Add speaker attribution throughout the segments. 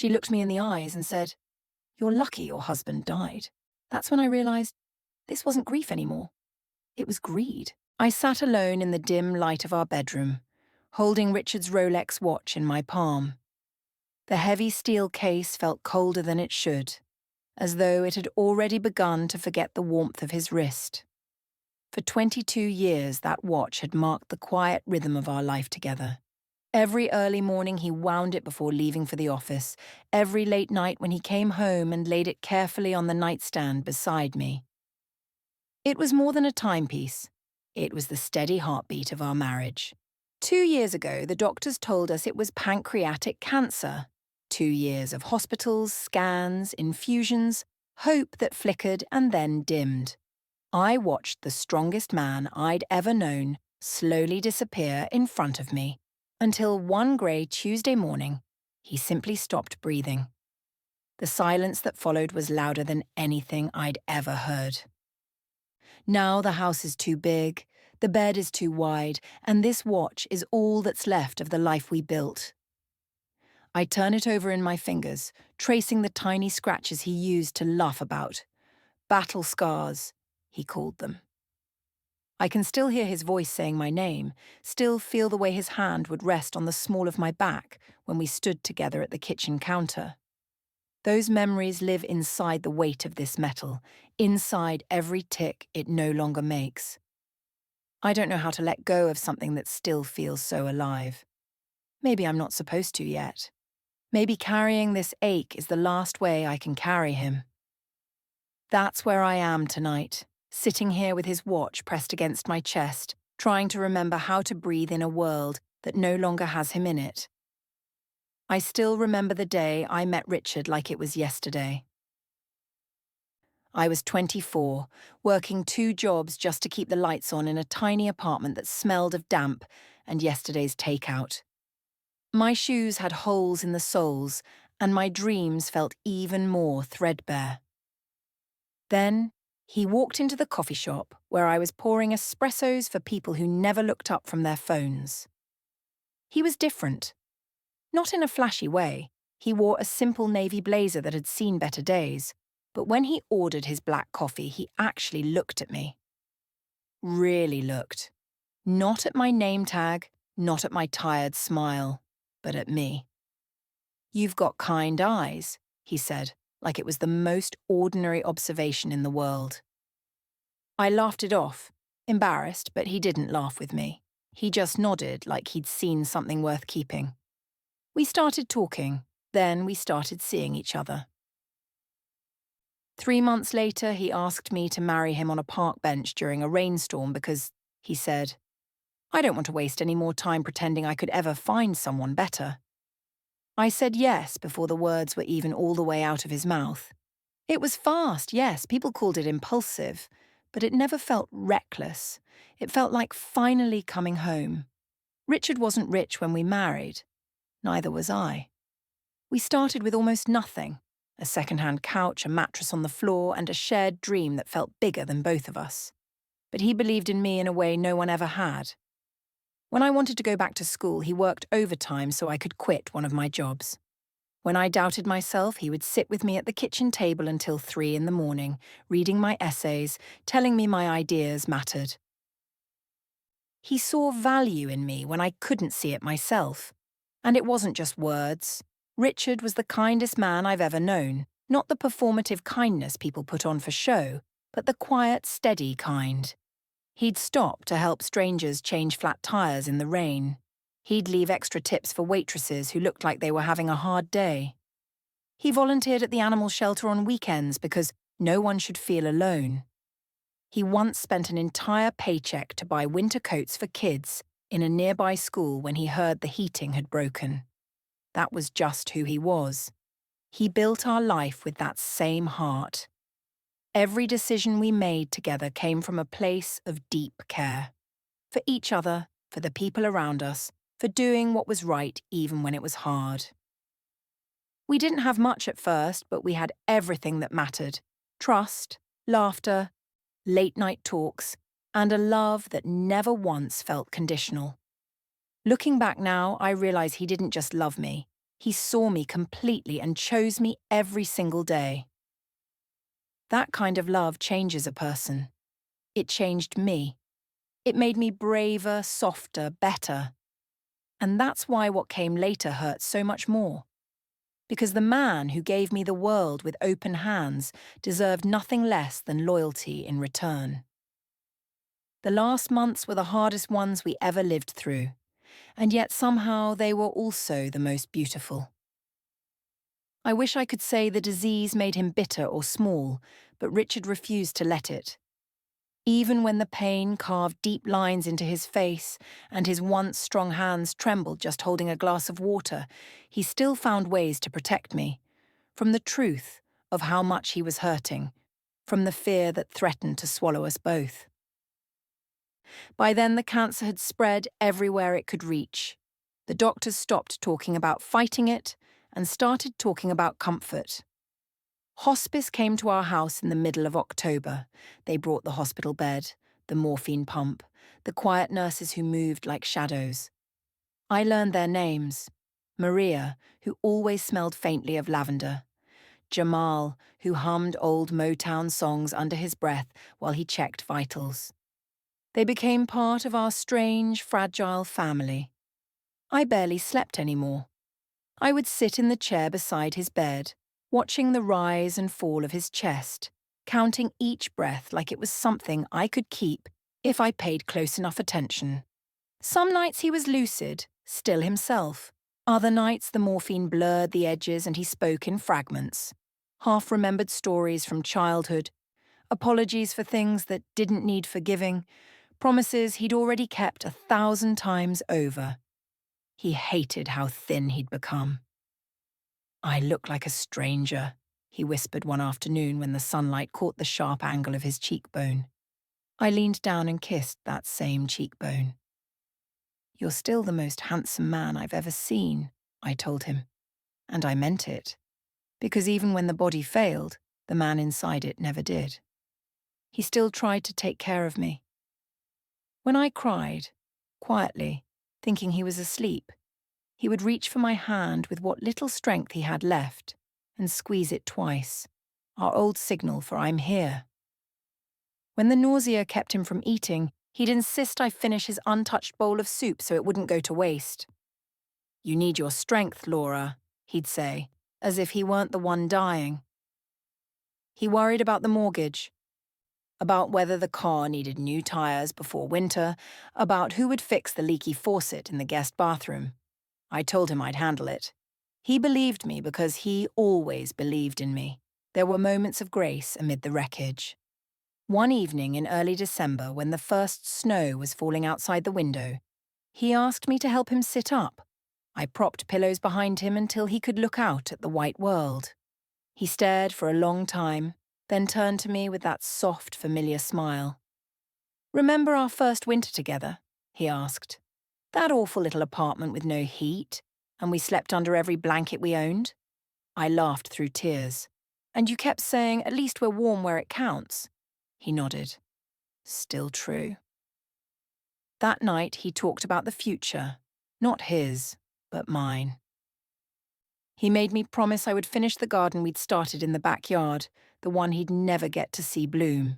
Speaker 1: She looked me in the eyes and said, "You're lucky your husband died." That's when I realized this wasn't grief anymore. It was greed. I sat alone in the dim light of our bedroom, holding Richard's Rolex watch in my palm. The heavy steel case felt colder than it should, as though it had already begun to forget the warmth of his wrist. For 22 years, that watch had marked the quiet rhythm of our life together. Every early morning he wound it before leaving for the office, every late night when he came home and laid it carefully on the nightstand beside me. It was more than a timepiece. It was the steady heartbeat of our marriage. 2 years ago, the doctors told us it was pancreatic cancer. 2 years of hospitals, scans, infusions, hope that flickered and then dimmed. I watched the strongest man I'd ever known slowly disappear in front of me, until one grey Tuesday morning, he simply stopped breathing. The silence that followed was louder than anything I'd ever heard. Now the house is too big, the bed is too wide, and this watch is all that's left of the life we built. I turn it over in my fingers, tracing the tiny scratches he used to laugh about. Battle scars, he called them. I can still hear his voice saying my name, still feel the way his hand would rest on the small of my back when we stood together at the kitchen counter. Those memories live inside the weight of this metal, inside every tick it no longer makes. I don't know how to let go of something that still feels so alive. Maybe I'm not supposed to yet. Maybe carrying this ache is the last way I can carry him. That's where I am tonight, sitting here with his watch pressed against my chest, trying to remember how to breathe in a world that no longer has him in it. I still remember the day I met Richard like it was yesterday. I was 24, working 2 jobs just to keep the lights on in a tiny apartment that smelled of damp and yesterday's takeout. My shoes had holes in the soles, and my dreams felt even more threadbare. Then, he walked into the coffee shop where I was pouring espressos for people who never looked up from their phones. He was different. Not in a flashy way. He wore a simple navy blazer that had seen better days. But when he ordered his black coffee, he actually looked at me. Really looked. Not at my name tag, not at my tired smile, but at me. "You've got kind eyes," he said, like it was the most ordinary observation in the world. I laughed it off, embarrassed, but he didn't laugh with me. He just nodded like he'd seen something worth keeping. We started talking, then we started seeing each other. 3 months later, he asked me to marry him on a park bench during a rainstorm because, he said, "I don't want to waste any more time pretending I could ever find someone better." I said yes before the words were even all the way out of his mouth. It was fast, yes, people called it impulsive, but it never felt reckless. It felt like finally coming home. Richard wasn't rich when we married. Neither was I. We started with almost nothing. A second-hand couch, a mattress on the floor, and a shared dream that felt bigger than both of us. But he believed in me in a way no one ever had. When I wanted to go back to school, he worked overtime so I could quit one of my jobs. When I doubted myself, he would sit with me at the kitchen table until 3 in the morning, reading my essays, telling me my ideas mattered. He saw value in me when I couldn't see it myself. And it wasn't just words. Richard was the kindest man I've ever known, not the performative kindness people put on for show, but the quiet, steady kind. He'd stop to help strangers change flat tires in the rain. He'd leave extra tips for waitresses who looked like they were having a hard day. He volunteered at the animal shelter on weekends because no one should feel alone. He once spent an entire paycheck to buy winter coats for kids in a nearby school when he heard the heating had broken. That was just who he was. He built our life with that same heart. Every decision we made together came from a place of deep care. For each other, for the people around us, for doing what was right even when it was hard. We didn't have much at first, but we had everything that mattered. Trust, laughter, late-night talks, and a love that never once felt conditional. Looking back now, I realize he didn't just love me. He saw me completely and chose me every single day. That kind of love changes a person. It changed me. It made me braver, softer, better. And that's why what came later hurt so much more. Because the man who gave me the world with open hands deserved nothing less than loyalty in return. The last months were the hardest ones we ever lived through, and yet somehow they were also the most beautiful. I wish I could say the disease made him bitter or small, but Richard refused to let it. Even when the pain carved deep lines into his face and his once strong hands trembled just holding a glass of water, he still found ways to protect me. From the truth of how much he was hurting, from the fear that threatened to swallow us both. By then, the cancer had spread everywhere it could reach. The doctors stopped talking about fighting it and started talking about comfort. Hospice came to our house in the middle of October. They brought the hospital bed, the morphine pump, the quiet nurses who moved like shadows. I learned their names. Maria, who always smelled faintly of lavender. Jamal, who hummed old Motown songs under his breath while he checked vitals. They became part of our strange, fragile family. I barely slept anymore. I would sit in the chair beside his bed, watching the rise and fall of his chest, counting each breath like it was something I could keep if I paid close enough attention. Some nights he was lucid, still himself. Other nights the morphine blurred the edges and he spoke in fragments. Half-remembered stories from childhood, apologies for things that didn't need forgiving, promises he'd already kept 1,000 times over. He hated how thin he'd become. "I look like a stranger," he whispered one afternoon when the sunlight caught the sharp angle of his cheekbone. I leaned down and kissed that same cheekbone. "You're still the most handsome man I've ever seen," I told him. And I meant it. Because even when the body failed, the man inside it never did. He still tried to take care of me. When I cried, quietly, thinking he was asleep, he would reach for my hand with what little strength he had left and squeeze it twice, our old signal for "I'm here." When the nausea kept him from eating, he'd insist I finish his untouched bowl of soup so it wouldn't go to waste. "You need your strength, Laura," he'd say, as if he weren't the one dying. He worried about the mortgage, about whether the car needed new tires before winter, about who would fix the leaky faucet in the guest bathroom. I told him I'd handle it. He believed me because he always believed in me. There were moments of grace amid the wreckage. One evening in early December, when the first snow was falling outside the window, he asked me to help him sit up. I propped pillows behind him until he could look out at the white world. He stared for a long time, then turned to me with that soft, familiar smile. "Remember our first winter together?" he asked. "That awful little apartment with no heat, and we slept under every blanket we owned?" I laughed through tears. "And you kept saying, 'At least we're warm where it counts.'" He nodded. Still true. That night he talked about the future, not his, but mine. He made me promise I would finish the garden we'd started in the backyard, the one he'd never get to see bloom.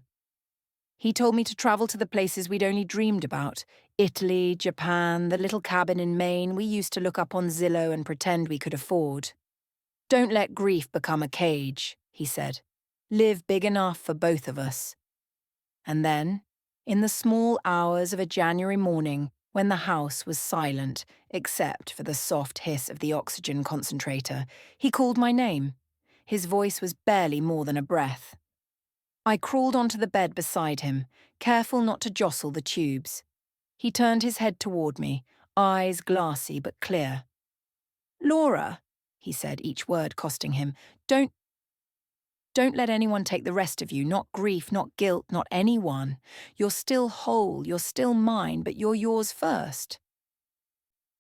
Speaker 1: He told me to travel to the places we'd only dreamed about, Italy, Japan, the little cabin in Maine we used to look up on Zillow and pretend we could afford. "Don't let grief become a cage," he said. "Live big enough for both of us." And then, in the small hours of a January morning, when the house was silent except for the soft hiss of the oxygen concentrator, he called my name. His voice was barely more than a breath. I crawled onto the bed beside him, careful not to jostle the tubes. He turned his head toward me, eyes glassy but clear. "Laura," he said, each word costing him, Don't let anyone take the rest of you, not grief, not guilt, not anyone. You're still whole, you're still mine, but you're yours first.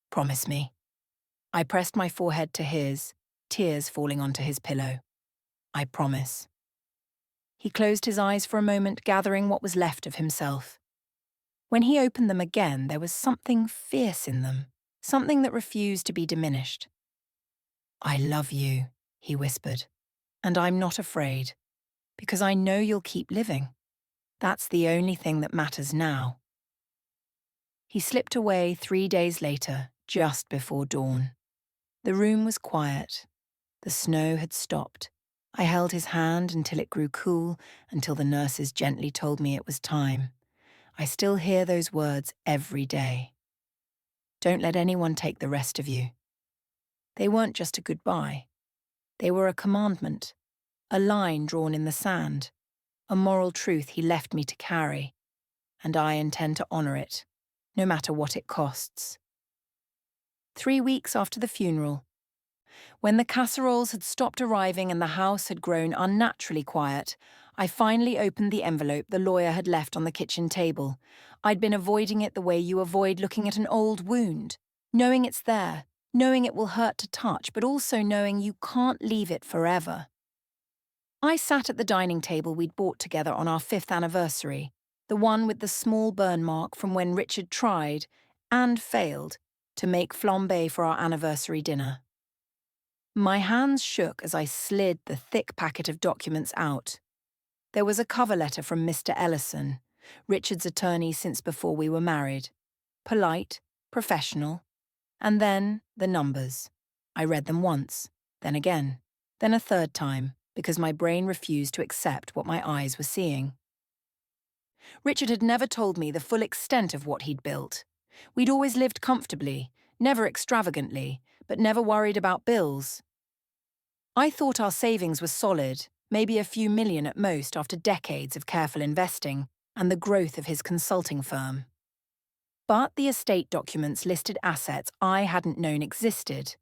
Speaker 1: Promise me." I pressed my forehead to his, tears falling onto his pillow. "I promise." He closed his eyes for a moment, gathering what was left of himself. When he opened them again, there was something fierce in them, something that refused to be diminished. I love you, he whispered, and I'm not afraid, because I know you'll keep living. That's the only thing that matters now. He slipped away 3 days later, just before dawn. The room was quiet. The snow had stopped. I held his hand until it grew cool, until the nurses gently told me it was time. I still hear those words every day. Don't let anyone take the rest of you. They weren't just a goodbye. They were a commandment, a line drawn in the sand, a moral truth he left me to carry, and I intend to honour it, no matter what it costs. 3 weeks after the funeral, when the casseroles had stopped arriving and the house had grown unnaturally quiet, I finally opened the envelope the lawyer had left on the kitchen table. I'd been avoiding it the way you avoid looking at an old wound, knowing it's there, knowing it will hurt to touch, but also knowing you can't leave it forever. I sat at the dining table we'd bought together on our 5th anniversary, the one with the small burn mark from when Richard tried, and failed, to make flambé for our anniversary dinner. My hands shook as I slid the thick packet of documents out. There was a cover letter from Mr. Ellison, Richard's attorney since before we were married. Polite, professional, and then the numbers. I read them once, then again, then a third time, because my brain refused to accept what my eyes were seeing. Richard had never told me the full extent of what he'd built. We'd always lived comfortably, never extravagantly, but never worried about bills. I thought our savings were solid, maybe a few million at most after decades of careful investing and the growth of his consulting firm. But the estate documents listed assets I hadn't known existed.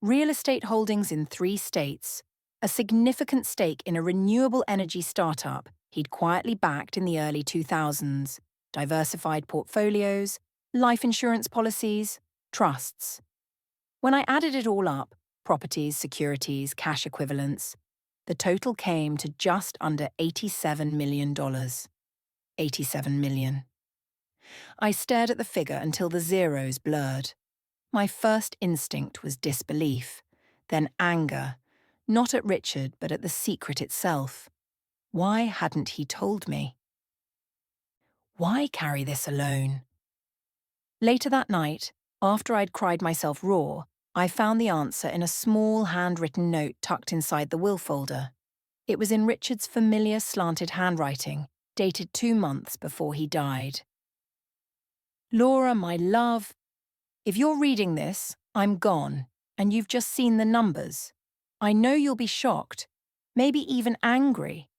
Speaker 1: Real estate holdings in 3 states, a significant stake in a renewable energy startup he'd quietly backed in the early 2000s, diversified portfolios, life insurance policies, trusts. When I added it all up, properties, securities, cash equivalents, the total came to just under $87 million. $87 million. I stared at the figure until the zeros blurred. My first instinct was disbelief, then anger, not at Richard but at the secret itself. Why hadn't he told me? Why carry this alone? Later that night, after I'd cried myself raw, I found the answer in a small handwritten note tucked inside the will folder. It was in Richard's familiar slanted handwriting, dated 2 months before he died. Laura, my love, if you're reading this, I'm gone, and you've just seen the numbers. I know you'll be shocked, maybe even angry.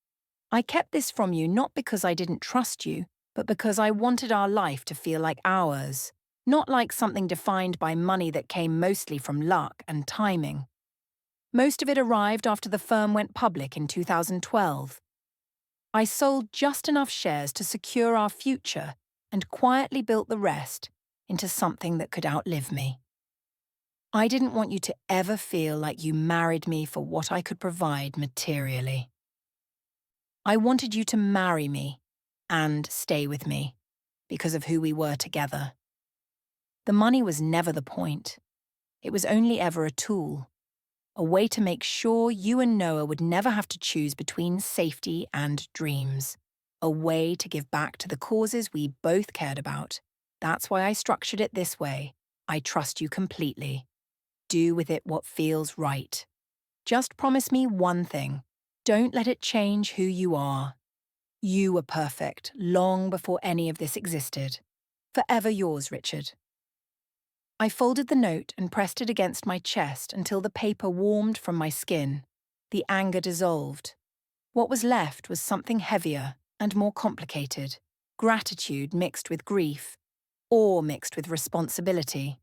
Speaker 1: I kept this from you not because I didn't trust you, but because I wanted our life to feel like ours, not like something defined by money that came mostly from luck and timing. Most of it arrived after the firm went public in 2012. I sold just enough shares to secure our future and quietly built the rest into something that could outlive me. I didn't want you to ever feel like you married me for what I could provide materially. I wanted you to marry me and stay with me because of who we were together. The money was never the point. It was only ever a tool, a way to make sure you and Noah would never have to choose between safety and dreams, a way to give back to the causes we both cared about. That's why I structured it this way. I trust you completely. Do with it what feels right. Just promise me one thing. Don't let it change who you are. You were perfect long before any of this existed. Forever yours, Richard. I folded the note and pressed it against my chest until the paper warmed from my skin. The anger dissolved. What was left was something heavier and more complicated. Gratitude mixed with grief, awe mixed with responsibility.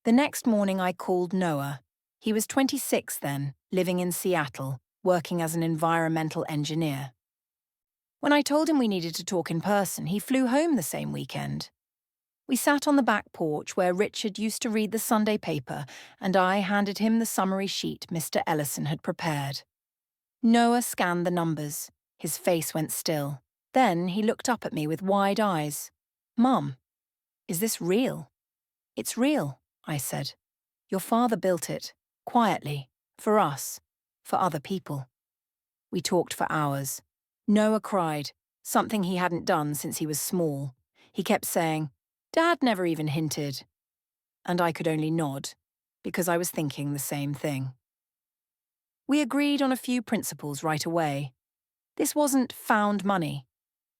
Speaker 1: The next morning I called Noah. He was 26 then, living in Seattle, working as an environmental engineer. When I told him we needed to talk in person, he flew home the same weekend. We sat on the back porch where Richard used to read the Sunday paper, and I handed him the summary sheet Mr. Ellison had prepared. Noah scanned the numbers. His face went still. Then he looked up at me with wide eyes. "Mum, is this real?" "It's real," I said. "Your father built it. quietly, for us, for other people. We talked for hours. Noah cried, something he hadn't done since he was small. He kept saying, "Dad never even hinted." And I could only nod, because I was thinking the same thing. We agreed on a few principles right away. This wasn't found money.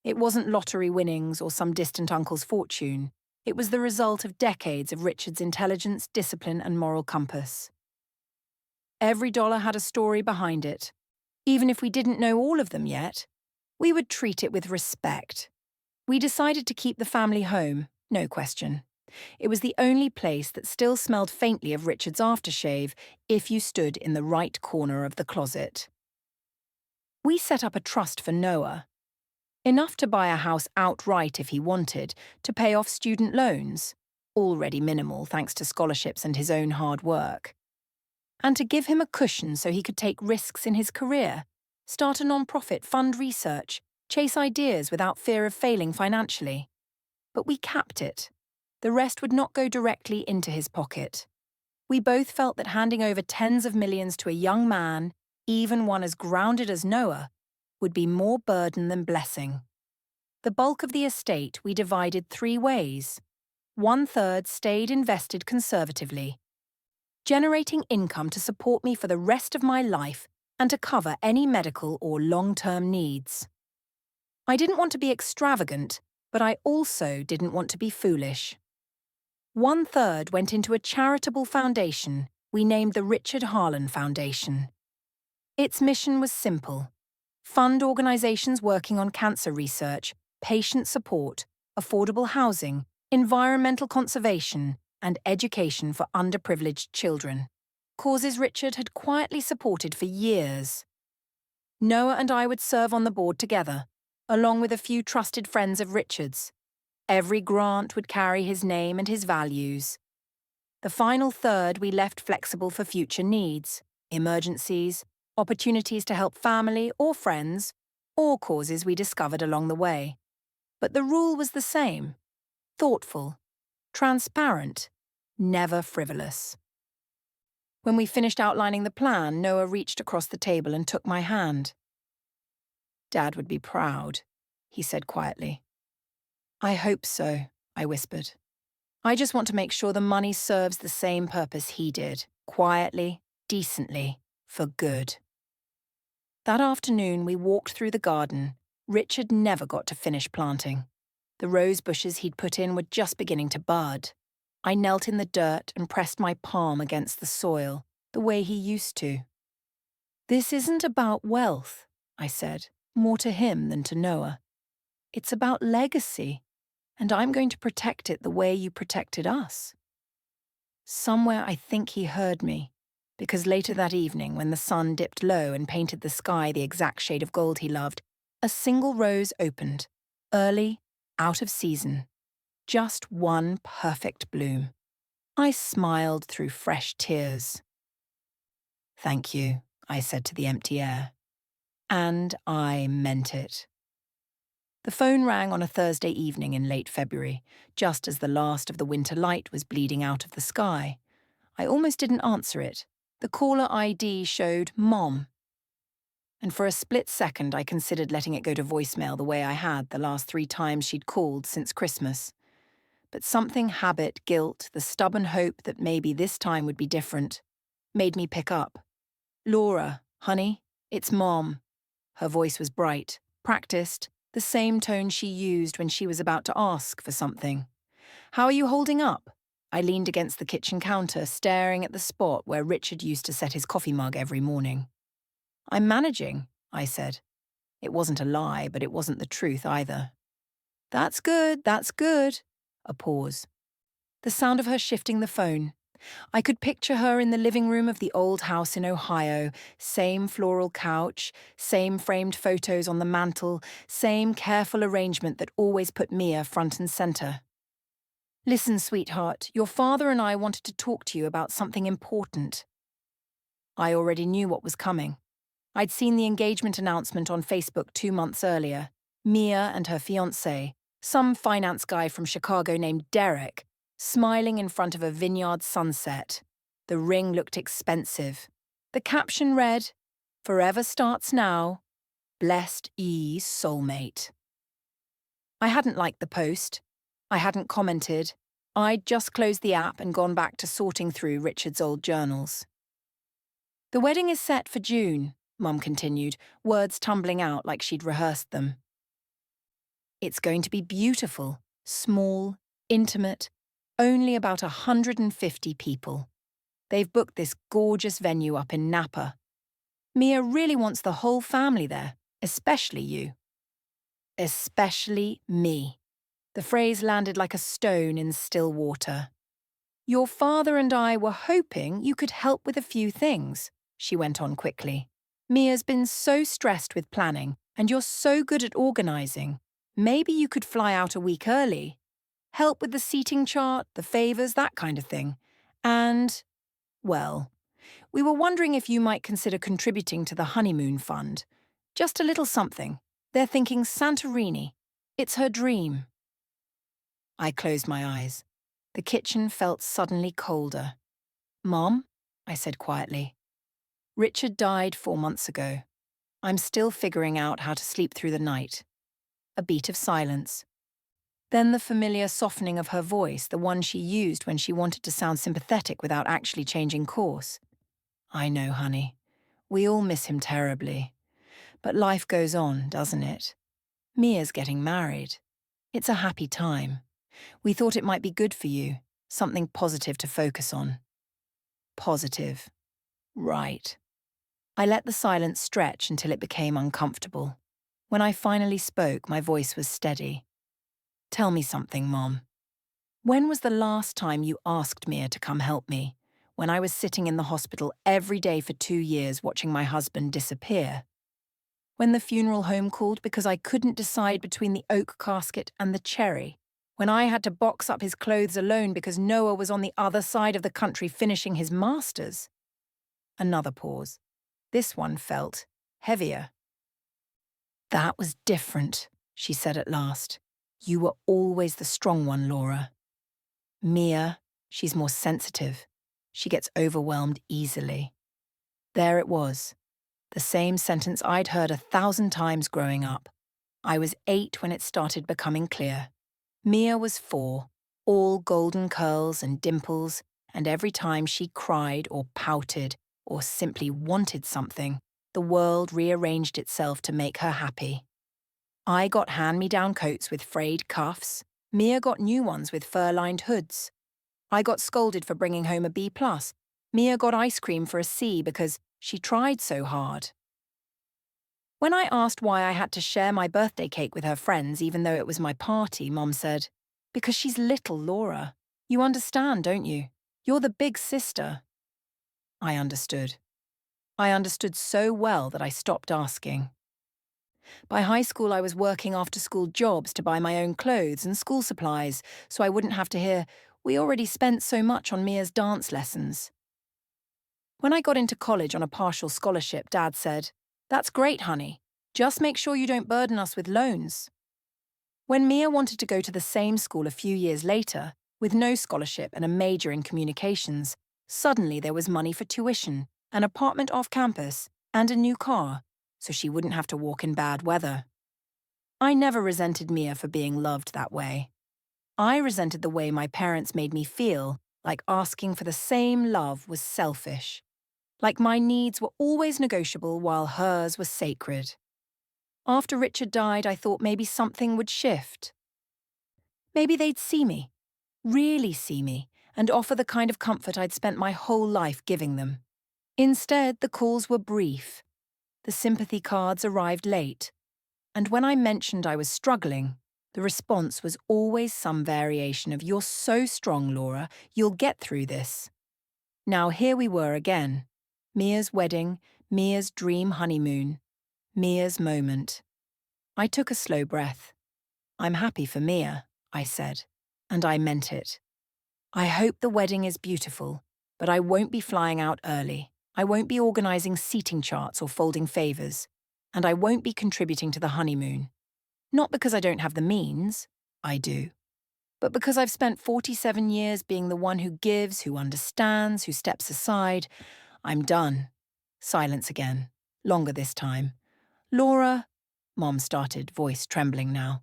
Speaker 1: It wasn't lottery winnings or some distant uncle's fortune. It was the result of decades of Richard's intelligence, discipline, and moral compass. Every dollar had a story behind it. Even if we didn't know all of them yet, we would treat it with respect. We decided to keep the family home, no question. It was the only place that still smelled faintly of Richard's aftershave if you stood in the right corner of the closet. We set up a trust for Noah. Enough to buy a house outright if he wanted, to pay off student loans, already minimal thanks to scholarships and his own hard work, and to give him a cushion so he could take risks in his career, start a non-profit, fund research, chase ideas without fear of failing financially. But we capped it. The rest would not go directly into his pocket. We both felt that handing over tens of millions to a young man, even one as grounded as Noah, would be more burden than blessing. The bulk of the estate we divided 3 ways. 1/3 stayed invested conservatively, generating income to support me for the rest of my life and to cover any medical or long-term needs. I didn't want to be extravagant, but I also didn't want to be foolish. 1/3 went into a charitable foundation we named the Richard Harlan Foundation. Its mission was simple: fund organizations working on cancer research, patient support, affordable housing, environmental conservation, and education for underprivileged children. Causes Richard had quietly supported for years. Noah and I would serve on the board together, along with a few trusted friends of Richard's. Every grant would carry his name and his values. The final third we left flexible for future needs, emergencies, opportunities to help family or friends, or causes we discovered along the way. But the rule was the same: thoughtful, transparent, never frivolous. When we finished outlining the plan, Noah reached across the table and took my hand. "Dad would be proud," he said quietly. "I hope so," I whispered. "I just want to make sure the money serves the same purpose he did, quietly, decently, for good." That afternoon we walked through the garden. Richard never got to finish planting. The rose bushes he'd put in were just beginning to bud. I knelt in the dirt and pressed my palm against the soil, the way he used to. "This isn't about wealth," I said, more to him than to Noah. "It's about legacy, and I'm going to protect it the way you protected us." Somewhere I think he heard me, because later that evening, when the sun dipped low and painted the sky the exact shade of gold he loved, a single rose opened, early, out of season. Just one perfect bloom. I smiled through fresh tears. "Thank you," I said to the empty air. And I meant it. The phone rang on a Thursday evening in late February, just as the last of the winter light was bleeding out of the sky. I almost didn't answer it. The caller ID showed Mom. And for a split second I considered letting it go to voicemail the way I had the last 3 times she'd called since Christmas. But something, habit, guilt, the stubborn hope that maybe this time would be different, made me pick up. "Laura, honey, it's Mom." Her voice was bright, practiced, the same tone she used when she was about to ask for something. "How are you holding up?" I leaned against the kitchen counter, staring at the spot where Richard used to set his coffee mug every morning. "I'm managing," I said. It wasn't a lie, but it wasn't the truth either. That's good. A pause. The sound of her shifting the phone. I could picture her in the living room of the old house in Ohio, same floral couch, same framed photos on the mantel, same careful arrangement that always put Mia front and center. "Listen, sweetheart, your father and I wanted to talk to you about something important." I already knew what was coming. I'd seen the engagement announcement on Facebook 2 months earlier. Mia and her fiancé, some finance guy from Chicago named Derek, smiling in front of a vineyard sunset. The ring looked expensive. The caption read, "Forever starts now. Blessed E's soulmate." I hadn't liked the post. I hadn't commented. I'd just closed the app and gone back to sorting through Richard's old journals. "The wedding is set for June," Mum continued, words tumbling out like she'd rehearsed them. "It's going to be beautiful, small, intimate, only about 150 people. They've booked this gorgeous venue up in Napa. Mia really wants the whole family there, especially you." Especially me. The phrase landed like a stone in still water. "Your father and I were hoping you could help with a few things," she went on quickly. "Mia's been so stressed with planning, and you're so good at organising. Maybe you could fly out a week early. Help with the seating chart, the favours, that kind of thing. And, well, we were wondering if you might consider contributing to the honeymoon fund. Just a little something. They're thinking Santorini. It's her dream." I closed my eyes. The kitchen felt suddenly colder. "Mom," I said quietly, "Richard died 4 months ago. I'm still figuring out how to sleep through the night." A beat of silence. Then the familiar softening of her voice, the one she used when she wanted to sound sympathetic without actually changing course. "I know, honey. We all miss him terribly. But life goes on, doesn't it? Mia's getting married. It's a happy time. We thought it might be good for you, something positive to focus on." Positive. Right. I let the silence stretch until it became uncomfortable. When I finally spoke, my voice was steady. "Tell me something, Mom. When was the last time you asked Mia to come help me, when I was sitting in the hospital every day for 2 years watching my husband disappear? When the funeral home called because I couldn't decide between the oak casket and the cherry? When I had to box up his clothes alone because Noah was on the other side of the country finishing his master's?" Another pause. This one felt heavier. "That was different," she said at last. "You were always the strong one, Laura. Mia, she's more sensitive. She gets overwhelmed easily." There it was. The same sentence I'd heard 1,000 times growing up. I was 8 when it started becoming clear. Mia was 4, all golden curls and dimples, and every time she cried or pouted or simply wanted something, the world rearranged itself to make her happy. I got hand-me-down coats with frayed cuffs. Mia got new ones with fur-lined hoods. I got scolded for bringing home a B+. Mia got ice cream for a C because she tried so hard. When I asked why I had to share my birthday cake with her friends even though it was my party, Mom said, "Because she's little Laura. You understand, don't you? You're the big sister." I understood. I understood so well that I stopped asking. By high school, I was working after-school jobs to buy my own clothes and school supplies so I wouldn't have to hear, "We already spent so much on Mia's dance lessons." When I got into college on a partial scholarship, Dad said, "That's great, honey. Just make sure you don't burden us with loans." When Mia wanted to go to the same school a few years later, with no scholarship and a major in communications, suddenly there was money for tuition, an apartment off campus, and a new car, so she wouldn't have to walk in bad weather. I never resented Mia for being loved that way. I resented the way my parents made me feel like asking for the same love was selfish. Like my needs were always negotiable while hers were sacred. After Richard died, I thought maybe something would shift. Maybe they'd see me, really see me, and offer the kind of comfort I'd spent my whole life giving them. Instead, the calls were brief. The sympathy cards arrived late. And when I mentioned I was struggling, the response was always some variation of, "You're so strong, Laura, you'll get through this." Now here we were again. Mia's wedding, Mia's dream honeymoon, Mia's moment. I took a slow breath. "I'm happy for Mia," I said, and I meant it. "I hope the wedding is beautiful, but I won't be flying out early. I won't be organising seating charts or folding favours, and I won't be contributing to the honeymoon. Not because I don't have the means. I do. But because I've spent 47 years being the one who gives, who understands, who steps aside, I'm done. Silence again. Longer this time. Laura, Mom started, voice trembling now.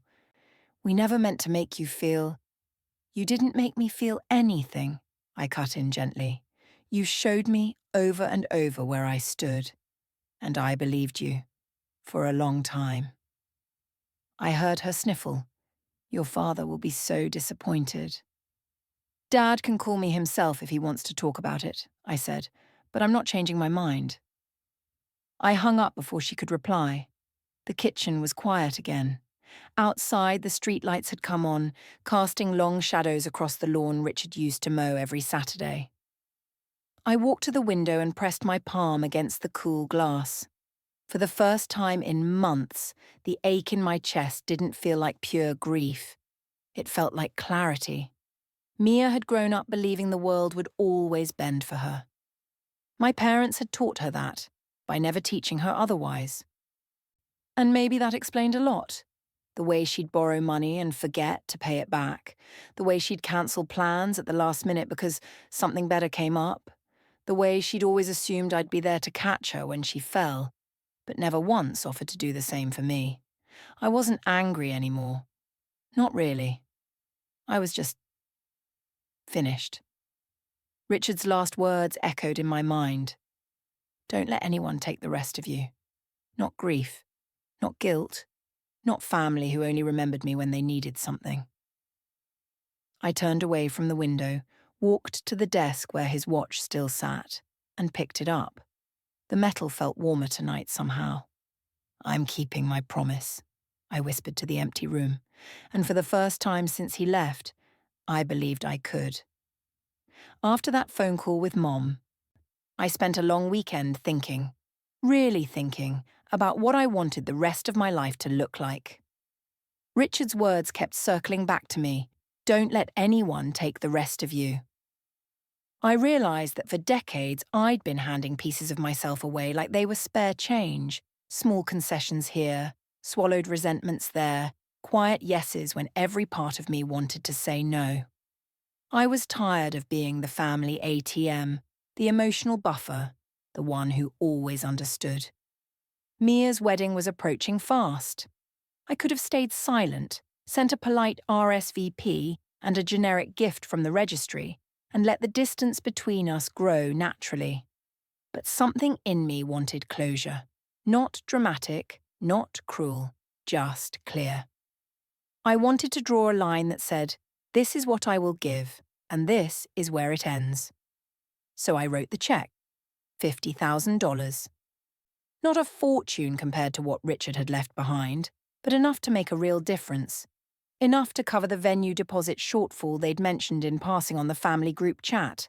Speaker 1: We never meant to make you feel. You didn't make me feel anything, I cut in gently. You showed me over and over where I stood, and I believed you, for a long time. I heard her sniffle. Your father will be so disappointed. Dad can call me himself if he wants to talk about it, I said, but I'm not changing my mind. I hung up before she could reply. The kitchen was quiet again. Outside, the streetlights had come on, casting long shadows across the lawn Richard used to mow every Saturday. I walked to the window and pressed my palm against the cool glass. For the first time in months, the ache in my chest didn't feel like pure grief. It felt like clarity. Mia had grown up believing the world would always bend for her. My parents had taught her that, by never teaching her otherwise. And maybe that explained a lot. The way she'd borrow money and forget to pay it back. The way she'd cancel plans at the last minute because something better came up. The way she'd always assumed I'd be there to catch her when she fell, but never once offered to do the same for me. I wasn't angry anymore. Not really. I was just finished. Richard's last words echoed in my mind. Don't let anyone take the rest of you. Not grief, not guilt, not family who only remembered me when they needed something. I turned away from the window, walked to the desk where his watch still sat, and picked it up. The metal felt warmer tonight somehow. I'm keeping my promise, I whispered to the empty room, and for the first time since he left, I believed I could. After that phone call with Mom, I spent a long weekend thinking, really thinking, about what I wanted the rest of my life to look like. Richard's words kept circling back to me, don't let anyone take the rest of you. I realised that for decades I'd been handing pieces of myself away like they were spare change, small concessions here, swallowed resentments there, quiet yeses when every part of me wanted to say no. I was tired of being the family ATM, the emotional buffer, the one who always understood. Mia's wedding was approaching fast. I could have stayed silent, sent a polite RSVP and a generic gift from the registry, and let the distance between us grow naturally. But something in me wanted closure. Not dramatic, not cruel, just clear. I wanted to draw a line that said, this is what I will give, and this is where it ends. So I wrote the check, $50,000. Not a fortune compared to what Richard had left behind, but enough to make a real difference. Enough to cover the venue deposit shortfall they'd mentioned in passing on the family group chat.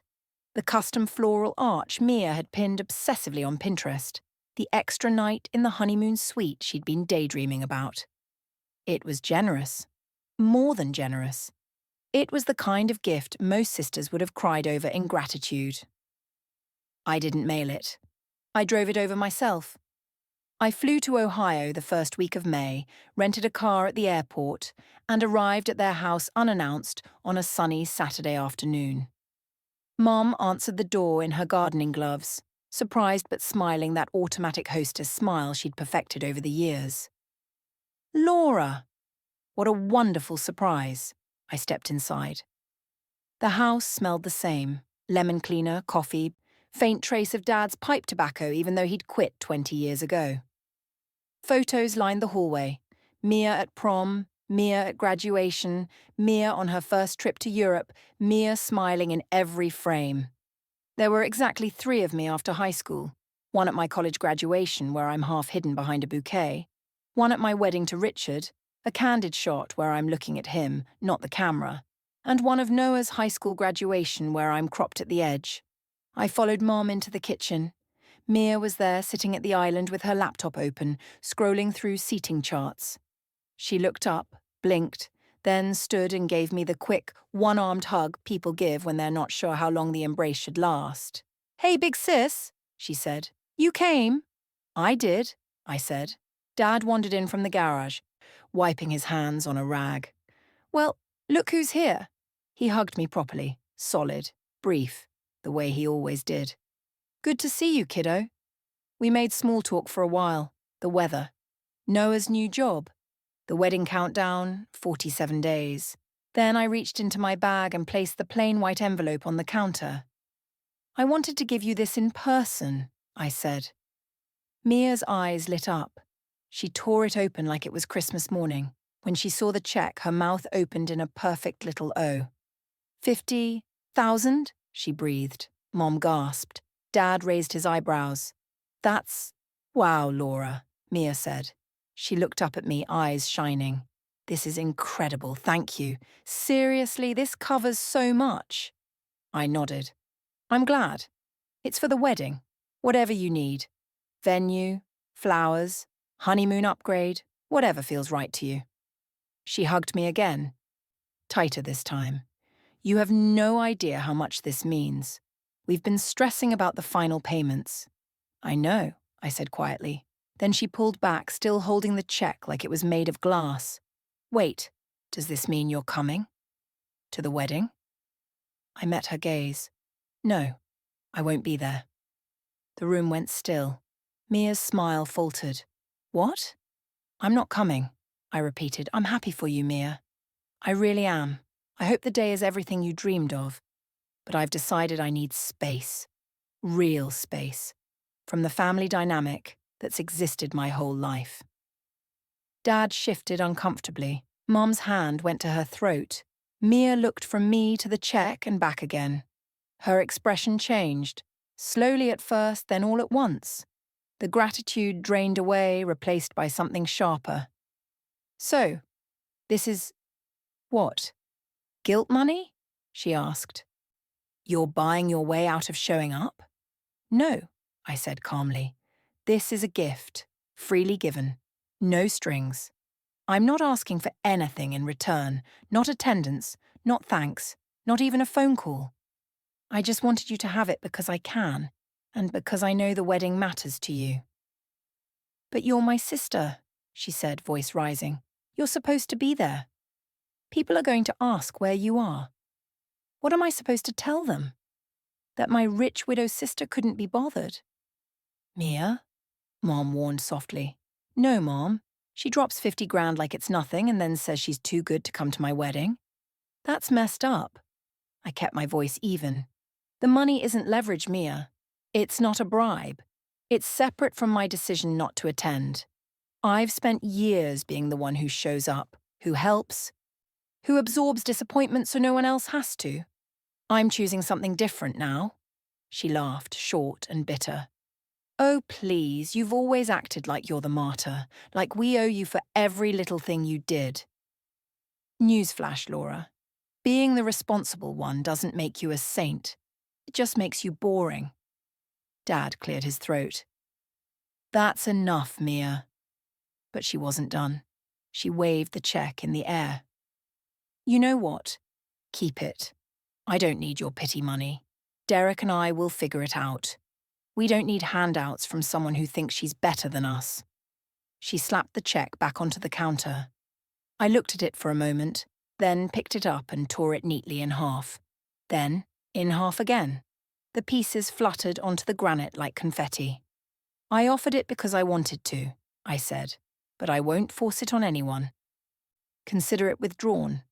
Speaker 1: The custom floral arch Mia had pinned obsessively on Pinterest. The extra night in the honeymoon suite she'd been daydreaming about. It was generous. More than generous. It was the kind of gift most sisters would have cried over in gratitude. I didn't mail it. I drove it over myself. I flew to Ohio the first week of May, rented a car at the airport, and arrived at their house unannounced on a sunny Saturday afternoon. Mom answered the door in her gardening gloves, surprised but smiling that automatic hostess smile she'd perfected over the years. Laura! What a wonderful surprise. I stepped inside. The house smelled the same. Lemon cleaner, coffee, faint trace of Dad's pipe tobacco even though he'd quit 20 years ago. Photos lined the hallway. Mia at prom, Mia at graduation, Mia on her first trip to Europe, Mia smiling in every frame. There were exactly 3 of me after high school. One at my college graduation where I'm half hidden behind a bouquet. One at my wedding to Richard, a candid shot where I'm looking at him, not the camera. And one of Noah's high school graduation where I'm cropped at the edge. I followed Mom into the kitchen. Mia was there sitting at the island with her laptop open, scrolling through seating charts. She looked up, blinked, then stood and gave me the quick, one-armed hug people give when they're not sure how long the embrace should last. Hey, big sis, she said. You came? I did, I said. Dad wandered in from the garage, wiping his hands on a rag. Well, Look who's here. He hugged me properly, solid, brief, the way he always did. Good to see you, kiddo. We made small talk for a while. The weather. Noah's new job. The wedding countdown, 47 days. Then I reached into my bag and placed the plain white envelope on the counter. I wanted to give you this in person, I said. Mia's eyes lit up. She tore it open like it was Christmas morning. When she saw the check, her mouth opened in a perfect little O. 50,000? She breathed. Mom gasped. Dad raised his eyebrows. That's... Wow, Laura, Mia said. She looked up at me, eyes shining. This is incredible, thank you. Seriously, this covers so much. I nodded. I'm glad. It's for the wedding. Whatever you need. Venue, flowers, honeymoon upgrade, whatever feels right to you. She hugged me again. Tighter this time. You have no idea how much this means. We've been stressing about the final payments. I know, I said quietly. Then she pulled back, still holding the check like it was made of glass. Wait, does this mean you're coming? To the wedding? I met her gaze. No, I won't be there. The room went still. Mia's smile faltered. What? I'm not coming, I repeated. I'm happy for you, Mia. I really am. I hope the day is everything you dreamed of. But I've decided I need space. Real space. From the family dynamic that's existed my whole life. Dad shifted uncomfortably. Mom's hand went to her throat. Mia looked from me to the check and back again. Her expression changed. Slowly at first, then all at once. The gratitude drained away, replaced by something sharper. So, this is... what? Guilt money? She asked. You're buying your way out of showing up? No, I said calmly. This is a gift, freely given. No strings. I'm not asking for anything in return. Not attendance, not thanks, not even a phone call. I just wanted you to have it because I can, and because I know the wedding matters to you. But you're my sister, she said, voice rising. You're supposed to be there. People are going to ask where you are. What am I supposed to tell them? That my rich widow sister couldn't be bothered? Mia? Mom warned softly. No, Mom. She drops 50 grand like it's nothing and then says she's too good to come to my wedding. That's messed up. I kept my voice even. The money isn't leverage, Mia. It's not a bribe. It's separate from my decision not to attend. I've spent years being the one who shows up, who helps, who absorbs disappointment so no one else has to. I'm choosing something different now. She laughed, short and bitter. Oh, please, you've always acted like you're the martyr, like we owe you for every little thing you did. Newsflash, Laura. Being the responsible one doesn't make you a saint. It just makes you boring. Dad cleared his throat. That's enough, Mia. But she wasn't done. She waved the check in the air. You know what? Keep it. I don't need your pity money. Derek and I will figure it out. We don't need handouts from someone who thinks she's better than us. She slapped the check back onto the counter. I looked at it for a moment, then picked it up and tore it neatly in half. Then, in half again. The pieces fluttered onto the granite like confetti. I offered it because I wanted to, I said, but I won't force it on anyone. Consider it withdrawn.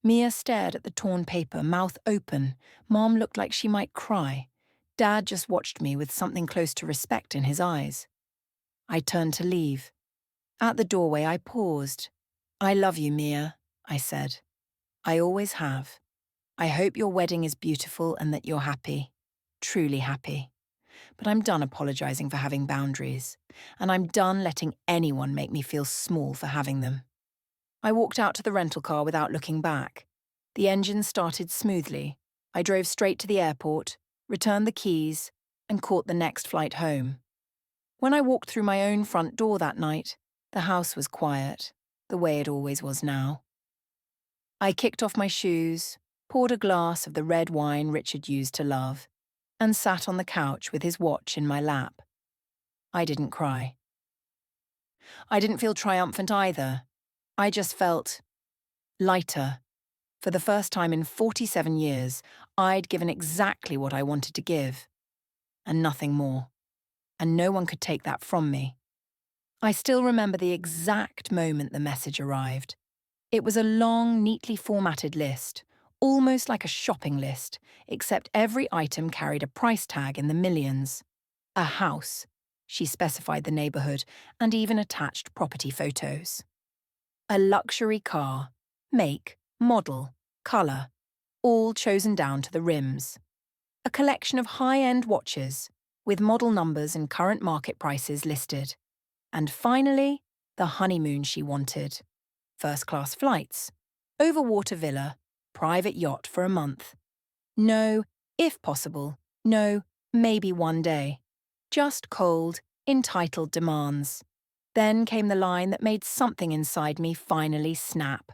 Speaker 1: Mia stared at the torn paper, mouth open. Mom looked like she might cry. Dad just watched me with something close to respect in his eyes. I turned to leave. At the doorway, I paused. I love you, Mia, I said. I always have. I hope your wedding is beautiful and that you're happy. Truly happy. But I'm done apologizing for having boundaries. And I'm done letting anyone make me feel small for having them. I walked out to the rental car without looking back. The engine started smoothly. I drove straight to the airport, returned the keys, and caught the next flight home. When I walked through my own front door that night, the house was quiet, the way it always was now. I kicked off my shoes, poured a glass of the red wine Richard used to love, and sat on the couch with his watch in my lap. I didn't cry. I didn't feel triumphant either. I just felt lighter. For the first time in 47 years, I'd given exactly what I wanted to give, and nothing more. And no one could take that from me. I still remember the exact moment the message arrived. It was a long, neatly formatted list, almost like a shopping list, except every item carried a price tag in the millions. A house, she specified the neighborhood, and even attached property photos. A luxury car, make, model, color, all chosen down to the rims. A collection of high-end watches, with model numbers and current market prices listed. And finally, the honeymoon she wanted. First-class flights, overwater villa, private yacht for a month. No, if possible, no, maybe one day. Just cold, entitled demands. Then came the line that made something inside me finally snap.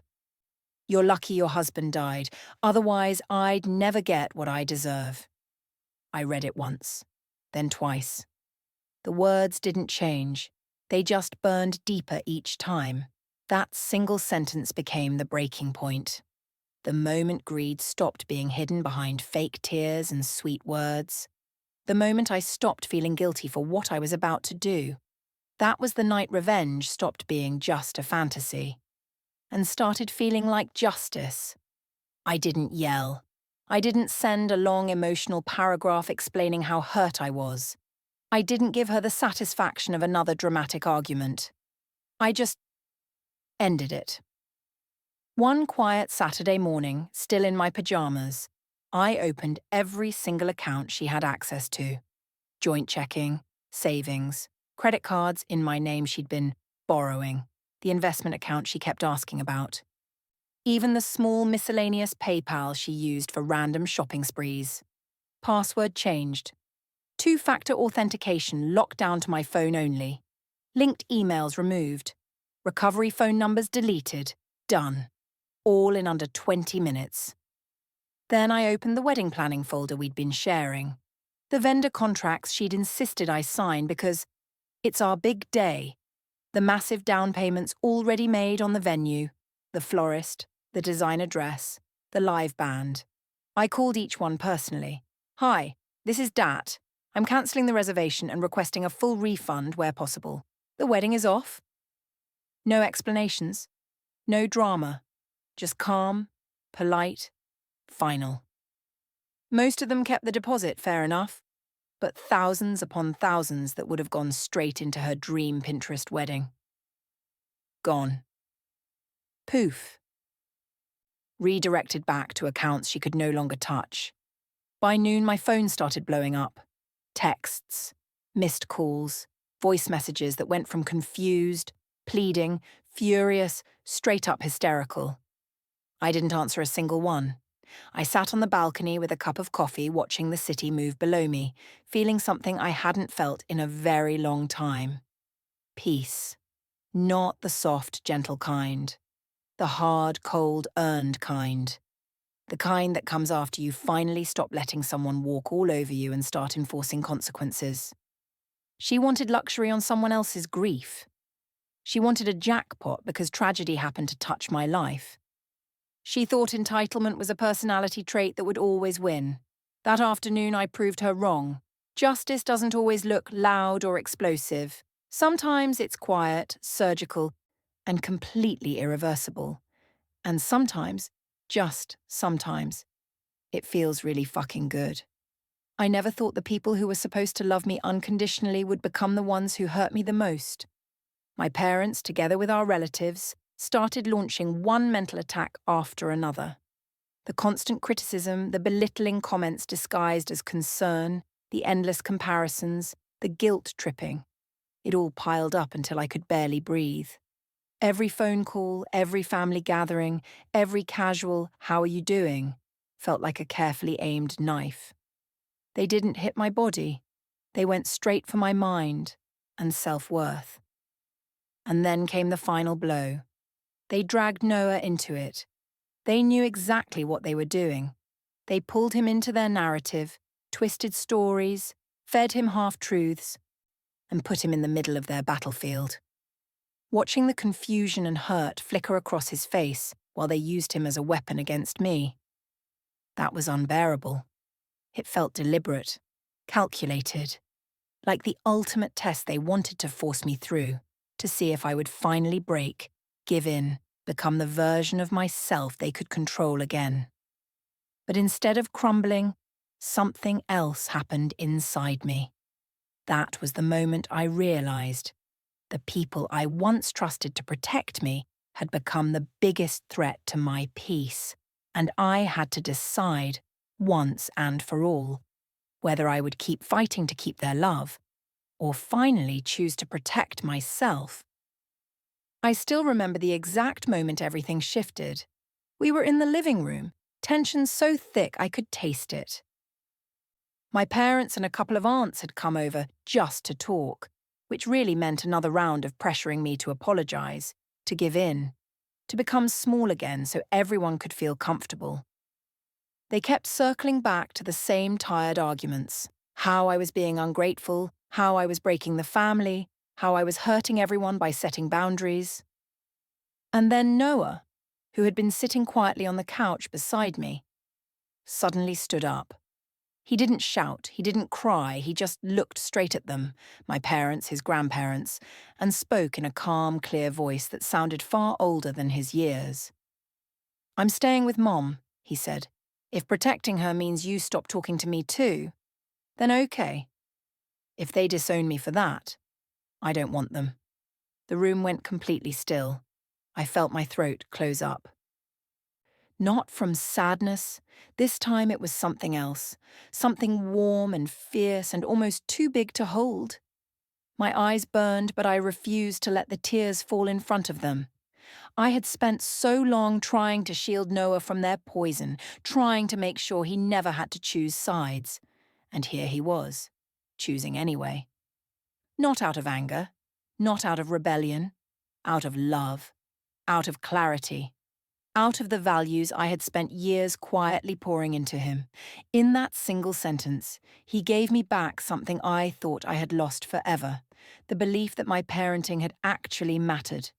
Speaker 1: You're lucky your husband died, otherwise I'd never get what I deserve. I read it once, then twice. The words didn't change, they just burned deeper each time. That single sentence became the breaking point. The moment greed stopped being hidden behind fake tears and sweet words. The moment I stopped feeling guilty for what I was about to do. That was the night revenge stopped being just a fantasy and started feeling like justice. I didn't yell. I didn't send a long emotional paragraph explaining how hurt I was. I didn't give her the satisfaction of another dramatic argument. I just ended it. One quiet Saturday morning, still in my pajamas, I opened every single account she had access to. Joint checking, savings, credit cards in my name she'd been borrowing, the investment account she kept asking about. Even the small miscellaneous PayPal she used for random shopping sprees. Password changed. Two-factor authentication locked down to my phone only. Linked emails removed. Recovery phone numbers deleted. Done. All in under 20 minutes. Then I opened the wedding planning folder we'd been sharing. The vendor contracts she'd insisted I sign because it's our big day. The massive down payments already made on the venue, the florist, the designer dress, the live band. I called each one personally. Hi, this is Dat. I'm cancelling the reservation and requesting a full refund where possible. The wedding is off. No explanations. No drama. Just calm, polite, final. Most of them kept the deposit, fair enough, but thousands upon thousands that would have gone straight into her dream Pinterest wedding. Gone. Poof. Redirected back to accounts she could no longer touch. By noon, my phone started blowing up. Texts, missed calls, voice messages that went from confused, pleading, furious, straight up hysterical. I didn't answer a single one. I sat on the balcony with a cup of coffee watching the city move below me, feeling something I hadn't felt in a very long time. Peace. Not the soft, gentle kind. The hard, cold, earned kind. The kind that comes after you finally stop letting someone walk all over you and start enforcing consequences. She wanted luxury on someone else's grief. She wanted a jackpot because tragedy happened to touch my life. She thought entitlement was a personality trait that would always win. That afternoon I proved her wrong. Justice doesn't always look loud or explosive. Sometimes it's quiet, surgical, and completely irreversible. And sometimes, just sometimes, it feels really fucking good. I never thought the people who were supposed to love me unconditionally would become the ones who hurt me the most. My parents, together with our relatives, started launching one mental attack after another. The constant criticism, the belittling comments disguised as concern, the endless comparisons, the guilt tripping. It all piled up until I could barely breathe. Every phone call, every family gathering, every casual "how are you doing?" felt like a carefully aimed knife. They didn't hit my body. They went straight for my mind and self-worth. And then came the final blow. They dragged Noah into it. They knew exactly what they were doing. They pulled him into their narrative, twisted stories, fed him half-truths, and put him in the middle of their battlefield. Watching the confusion and hurt flicker across his face while they used him as a weapon against me. That was unbearable. It felt deliberate, calculated, like the ultimate test they wanted to force me through, to see if I would finally break, give in, become the version of myself they could control again. But instead of crumbling, something else happened inside me. That was the moment I realized the people I once trusted to protect me had become the biggest threat to my peace, and I had to decide, once and for all, whether I would keep fighting to keep their love, or finally choose to protect myself. I still remember the exact moment everything shifted. We were in the living room, tension so thick I could taste it. My parents and a couple of aunts had come over just to talk, which really meant another round of pressuring me to apologize, to give in, to become small again so everyone could feel comfortable. They kept circling back to the same tired arguments: how I was being ungrateful, how I was breaking the family, how I was hurting everyone by setting boundaries. And then Noah, who had been sitting quietly on the couch beside me, suddenly stood up. He didn't shout, he didn't cry, he just looked straight at them, my parents, his grandparents, and spoke in a calm, clear voice that sounded far older than his years. "I'm staying with Mom," he said. "If protecting her means you stop talking to me too, then okay. If they disown me for that, I don't want them." The room went completely still. I felt my throat close up. Not from sadness. This time it was something else. Something warm and fierce and almost too big to hold. My eyes burned, but I refused to let the tears fall in front of them. I had spent so long trying to shield Noah from their poison, trying to make sure he never had to choose sides. And here he was, choosing anyway. Not out of anger, not out of rebellion, out of love, out of clarity. Out of the values I had spent years quietly pouring into him. In that single sentence, he gave me back something I thought I had lost forever, the belief that my parenting had actually mattered.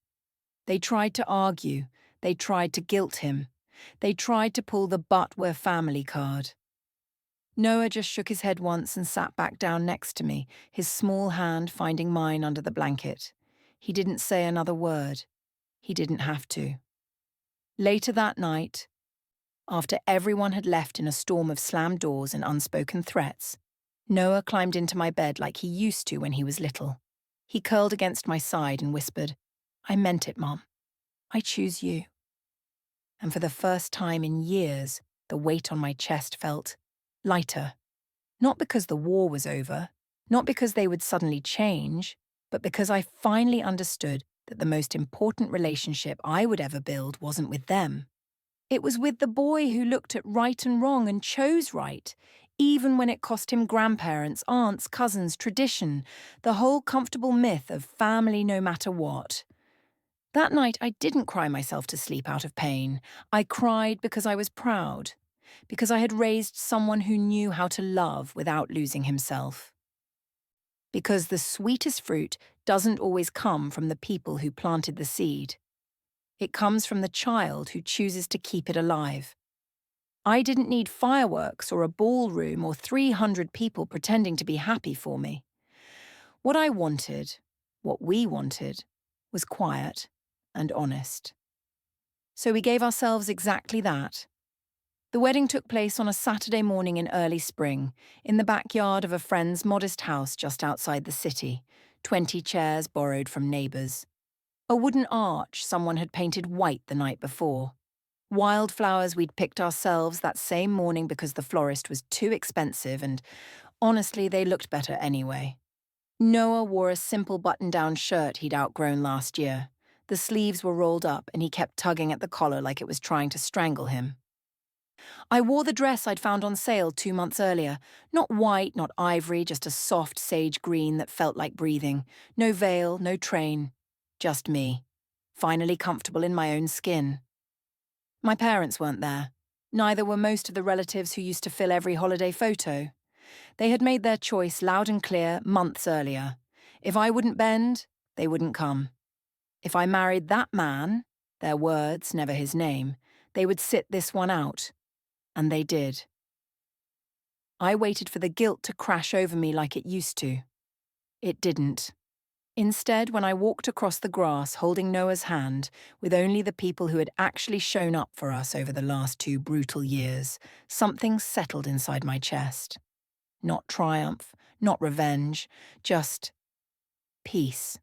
Speaker 1: They tried to argue, they tried to guilt him, they tried to pull the "but we're family" card. Noah just shook his head once and sat back down next to me, his small hand finding mine under the blanket. He didn't say another word. He didn't have to. Later that night, after everyone had left in a storm of slammed doors and unspoken threats, Noah climbed into my bed like he used to when he was little. He curled against my side and whispered, "I meant it, Mom. I choose you." And for the first time in years, the weight on my chest felt lighter. Not because the war was over, not because they would suddenly change, but because I finally understood that the most important relationship I would ever build wasn't with them. It was with the boy who looked at right and wrong and chose right, even when it cost him grandparents, aunts, cousins, tradition, the whole comfortable myth of family no matter what. That night I didn't cry myself to sleep out of pain. I cried because I was proud, because I had raised someone who knew how to love without losing himself. Because the sweetest fruit doesn't always come from the people who planted the seed. It comes from the child who chooses to keep it alive. I didn't need fireworks or a ballroom or 300 people pretending to be happy for me. What I wanted, what we wanted, was quiet and honest. So we gave ourselves exactly that. The wedding took place on a Saturday morning in early spring, in the backyard of a friend's modest house just outside the city, 20 chairs borrowed from neighbours. A wooden arch someone had painted white the night before. Wildflowers we'd picked ourselves that same morning because the florist was too expensive and, honestly, they looked better anyway. Noah wore a simple button-down shirt he'd outgrown last year. The sleeves were rolled up and he kept tugging at the collar like it was trying to strangle him. I wore the dress I'd found on sale 2 months earlier. Not white, not ivory, just a soft sage green that felt like breathing. No veil, no train. Just me. Finally comfortable in my own skin. My parents weren't there. Neither were most of the relatives who used to fill every holiday photo. They had made their choice loud and clear months earlier. If I wouldn't bend, they wouldn't come. If I married that man, Their words, never his name. They would sit this one out. And they did. I waited for the guilt to crash over me like it used to. It didn't. Instead, when I walked across the grass holding Noah's hand, with only the people who had actually shown up for us over the last 2 brutal years, something settled inside my chest. Not triumph, not revenge, just peace.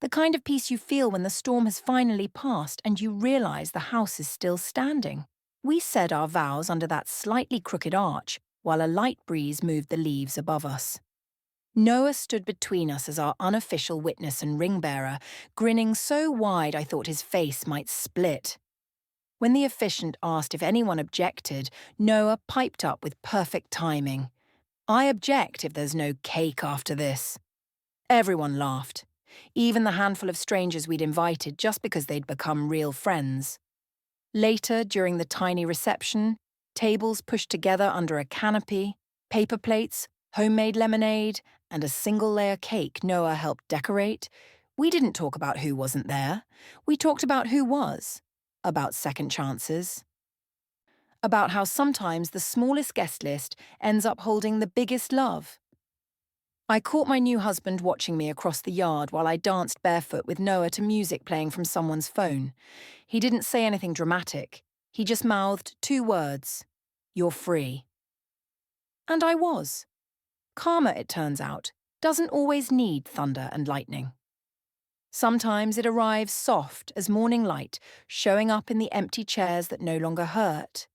Speaker 1: The kind of peace you feel when the storm has finally passed and you realize the house is still standing. We said our vows under that slightly crooked arch, while a light breeze moved the leaves above us. Noah stood between us as our unofficial witness and ring-bearer, grinning so wide I thought his face might split. When the officiant asked if anyone objected, Noah piped up with perfect timing. "I object if there's no cake after this." Everyone laughed, even the handful of strangers we'd invited just because they'd become real friends. Later, during the tiny reception, tables pushed together under a canopy, paper plates, homemade lemonade, and a single-layer cake Noah helped decorate, we didn't talk about who wasn't there. We talked about who was. About second chances. About how sometimes the smallest guest list ends up holding the biggest love. I caught my new husband watching me across the yard while I danced barefoot with Noah to music playing from someone's phone. He didn't say anything dramatic. He just mouthed 2 words. "You're free." And I was. Karma, it turns out, doesn't always need thunder and lightning. Sometimes it arrives soft as morning light, showing up in the empty chairs that no longer hurt,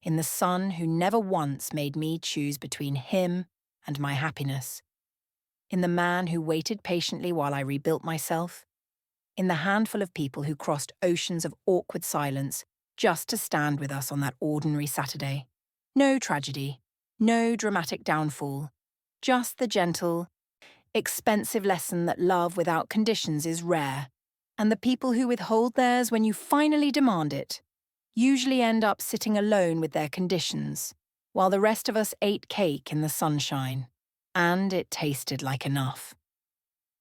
Speaker 1: in the son who never once made me choose between him and my happiness, in the man who waited patiently while I rebuilt myself, in the handful of people who crossed oceans of awkward silence just to stand with us on that ordinary Saturday. No tragedy, no dramatic downfall, just the gentle, expensive lesson that love without conditions is rare, and the people who withhold theirs when you finally demand it usually end up sitting alone with their conditions, while the rest of us ate cake in the sunshine, and it tasted like enough.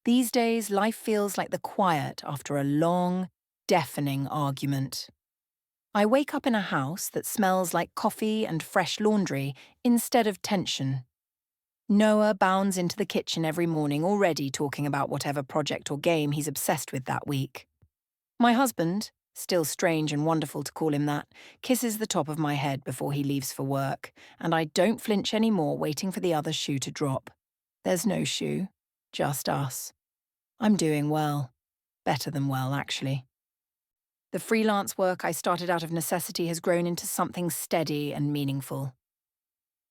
Speaker 1: These days, life feels like the quiet after a long, deafening argument. I wake up in a house that smells like coffee and fresh laundry instead of tension. Noah bounds into the kitchen every morning already talking about whatever project or game he's obsessed with that week. My husband, still strange and wonderful to call him that, kisses the top of my head before he leaves for work, and I don't flinch anymore waiting for the other shoe to drop. There's no shoe, just us. I'm doing well. Better than well, actually. The freelance work I started out of necessity has grown into something steady and meaningful.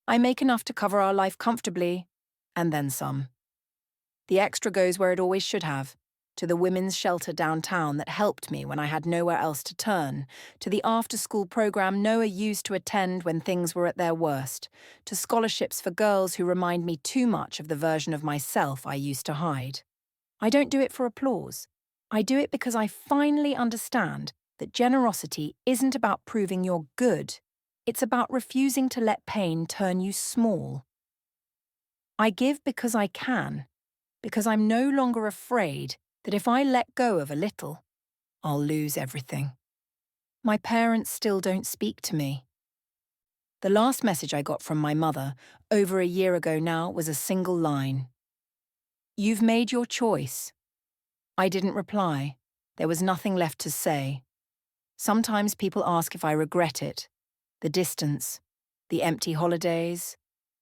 Speaker 1: I make enough to cover our life comfortably, and then some. The extra goes where it always should have, to the women's shelter downtown that helped me when I had nowhere else to turn, to the after-school program Noah used to attend when things were at their worst, to scholarships for girls who remind me too much of the version of myself I used to hide. I don't do it for applause. I do it because I finally understand that generosity isn't about proving you're good. It's about refusing to let pain turn you small. I give because I can, because I'm no longer afraid that if I let go of a little, I'll lose everything. My parents still don't speak to me. The last message I got from my mother, over a year ago now, was a single line. "You've made your choice." I didn't reply. There was nothing left to say. Sometimes people ask if I regret it. The distance, the empty holidays,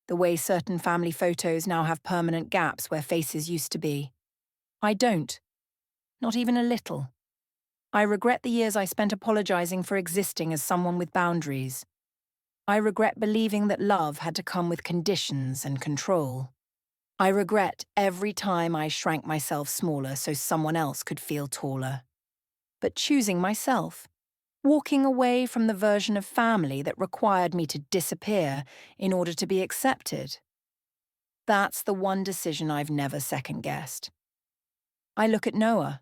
Speaker 1: the way certain family photos now have permanent gaps where faces used to be. I don't. Not even a little. I regret the years I spent apologizing for existing as someone with boundaries. I regret believing that love had to come with conditions and control. I regret every time I shrank myself smaller so someone else could feel taller. But choosing myself, walking away from the version of family that required me to disappear in order to be accepted. That's the one decision I've never second-guessed. I look at Noah,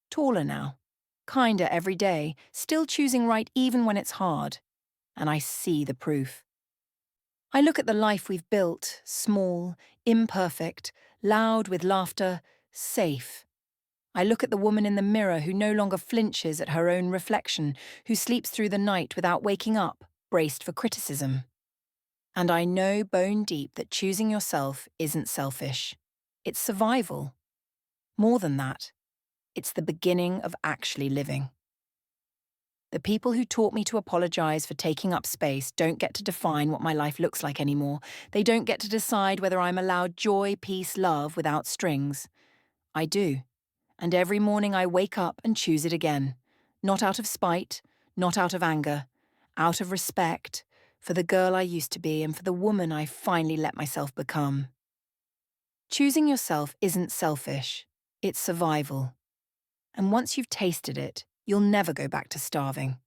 Speaker 1: taller now, kinder every day, still choosing right even when it's hard, and I see the proof. I look at the life we've built, small, imperfect, loud with laughter, safe. I look at the woman in the mirror who no longer flinches at her own reflection, who sleeps through the night without waking up, braced for criticism. And I know bone deep that choosing yourself isn't selfish. It's survival. More than that, it's the beginning of actually living. The people who taught me to apologize for taking up space don't get to define what my life looks like anymore. They don't get to decide whether I'm allowed joy, peace, love without strings. I do. And every morning I wake up and choose it again. Not out of spite, not out of anger, out of respect for the girl I used to be and for the woman I finally let myself become. Choosing yourself isn't selfish, it's survival. And once you've tasted it, you'll never go back to starving.